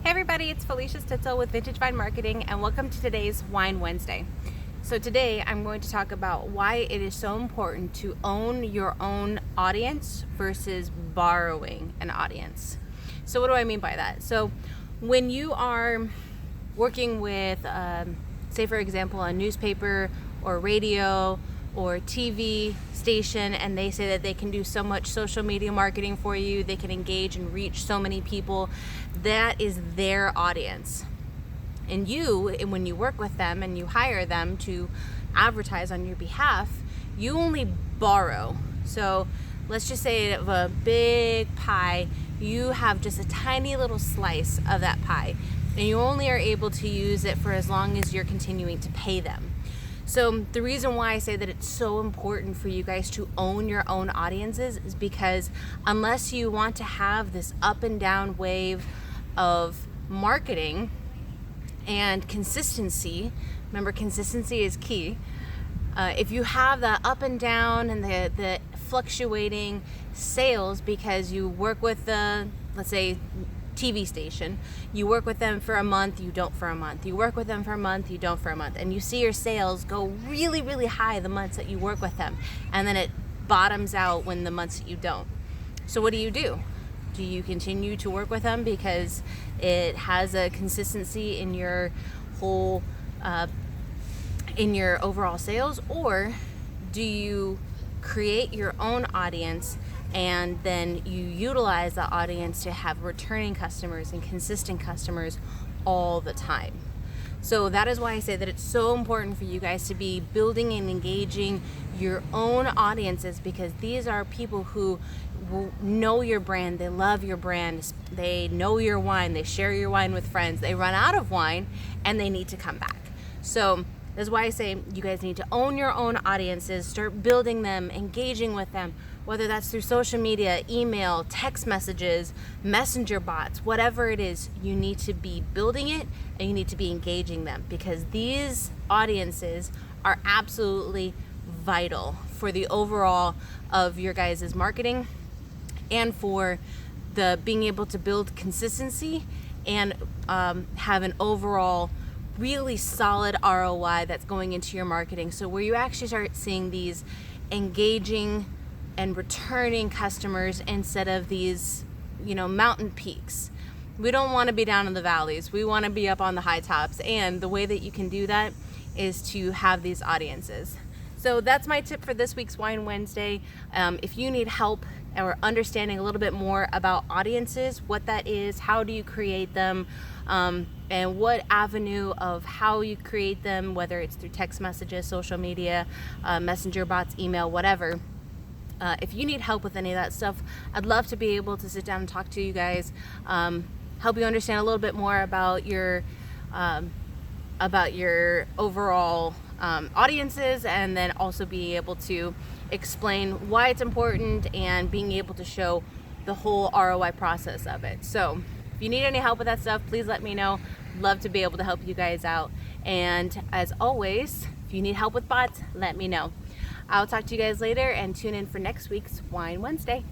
Hey everybody, it's Felicia Stitzel with Vintage Vine Marketing and welcome to today's Wine Wednesday. So today I'm going to talk about why it is so important to own your own audience versus borrowing an audience. So what do I mean by that? So when you are working with, say for example, a newspaper or radio or TV station, and they say that they can do so much social media marketing for you, they can engage and reach so many people, that is their audience. And you, when you work with them and you hire them to advertise on your behalf, you only borrow. So let's just say of a big pie, you have just a tiny little slice of that pie, and you only are able to use it for as long as you're continuing to pay them. So the reason why I say that it's so important for you guys to own your own audiences is because unless you want to have this up and down wave of marketing and consistency, remember consistency is key. If you have the up and down and the fluctuating sales because you work with the, let's say, TV station, you work with them for a month, you don't for a month, you work with them for a month, you don't for a month, and you see your sales go really, really high the months that you work with them, and then it bottoms out when the months that you don't. So what do? Do you continue to work with them because it has a consistency in your whole, in your overall sales, or do you create your own audience and then you utilize the audience to have returning customers and consistent customers all the time? So that is why I say that it's so important for you guys to be building and engaging your own audiences, because these are people who know your brand, they love your brand, they know your wine, they share your wine with friends, they run out of wine and they need to come back. So that's why I say you guys need to own your own audiences, start building them, engaging with them, whether that's through social media, email, text messages, messenger bots, whatever it is, you need to be building it and you need to be engaging them, because these audiences are absolutely vital for the overall of your guys' marketing and for the being able to build consistency and have an overall really solid ROI that's going into your marketing. So where you actually start seeing these engaging and returning customers instead of these, mountain peaks. We don't want to be down in the valleys. We want to be up on the high tops. And the way that you can do that is to have these audiences. So that's my tip for this week's Wine Wednesday. If you need help or understanding a little bit more about audiences, what that is, how do you create them, and what avenue of how you create them, whether it's through text messages, social media, messenger bots, email, whatever. If you need help with any of that stuff, I'd love to be able to sit down and talk to you guys, help you understand a little bit more about your overall audiences, and then also be able to explain why it's important and being able to show the whole ROI process of it. So if you need any help with that stuff, please let me know. Love to be able to help you guys out. And as always, if you need help with bots, let me know. I'll talk to you guys later and tune in for next week's Wine Wednesday.